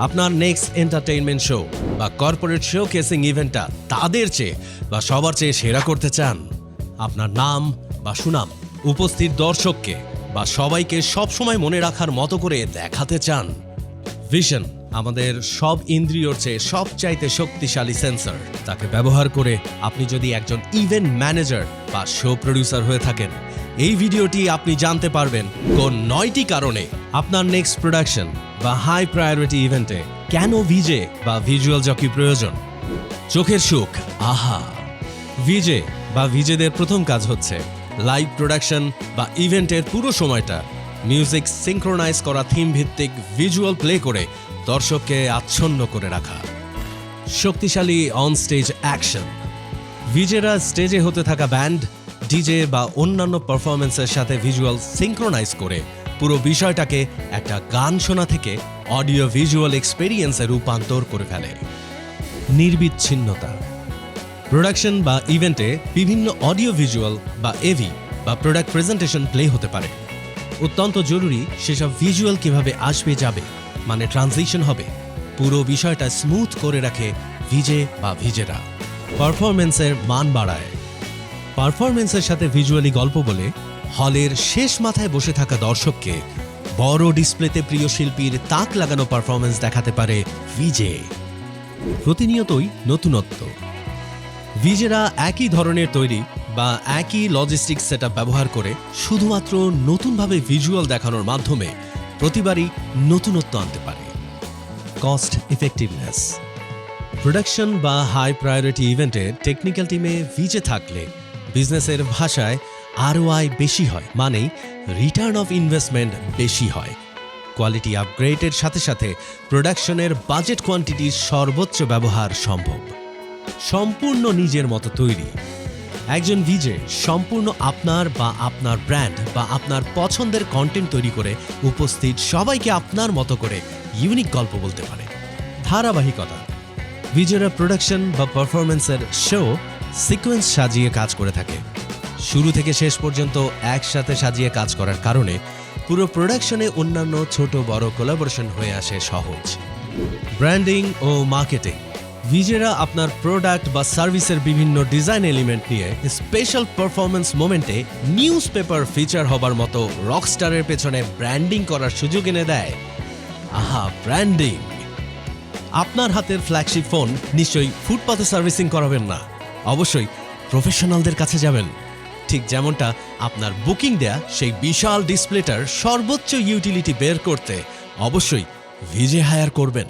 আপনার next entertainment show বা corporate show casing ইভেন্টটা তাদের চেয়ে বা সবার চেয়ে সেরা করতে চান? আপনার নাম বা সুনাম উপস্থিত দর্শককে বা সবাইকে সবসময় মনে রাখার মতো করে দেখাতে চান? ভিশন আমাদের সব ইন্দ্রিয়র চেয়ে সবচাইতে শক্তিশালী সেন্সর। তাকে ব্যবহার করে আপনি যদি একজন ইভেন্ট ম্যানেজার বা শো প্রডিউসার হয়ে থাকেন, এই ভিডিওটি আপনি জানতে পারবেন কোন 9টি কারণে আপনার নেক্সট প্রোডাকশন বা হাই প্রায়োরিটি ইভেন্টে কেন ভিজে বা ভিজুয়াল জকি প্রয়োজন। চোখের সুখ, আহা। ভিজে বা ভিজেদের প্রথম কাজ হচ্ছে লাইভ প্রোডাকশন বা ইভেন্টের পুরো সময়টা মিউজিক সিঙ্ক্রোনাইজ করা থিম ভিত্তিক ভিজুয়াল প্লে করে দর্শককে আচ্ছন্ন করে রাখা। শক্তিশালী অন স্টেজ অ্যাকশন। ভিজেরা স্টেজে হতে থাকা ব্যান্ড, ডিজে বা অন্যান্য পারফরমেন্সের সাথে ভিজুয়াল সিঙ্ক্রোনাইজ করে পুরো বিষয়টাকে একটা গান শোনা থেকে অডিও ভিজুয়াল এক্সপেরিয়েন্সে রূপান্তর করে ফেলে। নির্বিচ্ছিন্নতা। প্রোডাকশন বা ইভেন্টে বিভিন্ন অডিও ভিজুয়াল বা এভি বা প্রোডাক্ট প্রেজেন্টেশন প্লে হতে পারে। অত্যন্ত জরুরি সেসব ভিজুয়াল কিভাবে আসবে যাবে, মানে ট্রানজিশন হবে, পুরো বিষয়টা স্মুথ করে রাখে ভিজে বা ভিজেরা। পারফরমেন্সের মান বাড়ায়। পারফরমেন্সের সাথে ভিজুয়ালি গল্প বলে হলের শেষ মাথায় বসে থাকা দর্শককে বড় ডিসপ্লেতে প্রিয় শিল্পীর তাক লাগানো পারফরমেন্স দেখাতে পারে ভিজে। প্রতিনিয়তই নতুনত্ব। ভিজেরা একই ধরনের তৈরি বা একই লজিস্টিক সেটআপ ব্যবহার করে শুধুমাত্র নতুনভাবে ভিজুয়াল দেখানোর মাধ্যমে প্রতিবারই নতুনত্ব আনতে পারে। Cost effectiveness. প্রোডাকশন বা হাই প্রায়োরিটি ইভেন্টে টেকনিক্যাল টিমে ভিজে থাকলে বিজনেসের ভাষায় ROI বেশি হয়, মানেই রিটার্ন অফ ইনভেস্টমেন্ট বেশি হয়। কোয়ালিটি আপগ্রেডের সাথে সাথে প্রোডাকশনের বাজেট কোয়ান্টিটির সর্বোচ্চ ব্যবহার সম্ভব। সম্পূর্ণ নিজের মতো তৈরি। একজন ভিজে সম্পূর্ণ আপনার বা আপনার ব্র্যান্ড বা আপনার পছন্দের কন্টেন্ট তৈরি করে উপস্থিত সবাইকে আপনার মতো করে ইউনিক গল্প বলতে পারে। ধারাবাহিকতা। ভিজেরা প্রোডাকশন বা পারফরমেন্সের শো সিকোয়েন্স সাজিয়ে কাজ করে থাকে। শুরু থেকে শেষ পর্যন্ত একসাথে সাজিয়ে কাজ করার কারণে পুরো প্রোডাকশনে অন্যান্য ছোট বড় কোলাবোরেশন হয়ে আসে সহজ। ব্র্যান্ডিং ও মার্কেটিং। ভিজেরা আপনার প্রোডাক্ট বা সার্ভিসের বিভিন্ন ডিজাইন এলিমেন্ট নিয়ে স্পেশাল পারফরমেন্স মোমেন্টে নিউজ পেপার ফিচার হবার মতো রকস্টারের পেছনে ব্র্যান্ডিং করার সুযোগ এনে দেয়। আহা, ব্র্যান্ডিং। আপনার হাতের ফ্ল্যাগশিপ ফোন নিশ্চয়ই ফুটপাথে সার্ভিসিং করাবেন না, অবশ্যই প্রফেশনালদের কাছে যাবেন। ঠিক যেমনটা আপনার বুকিং দেয়া সেই বিশাল ডিসপ্লেটার সর্বোচ্চ ইউটিলিটি বের করতে অবশ্যই ভিজে হায়ার করবেন।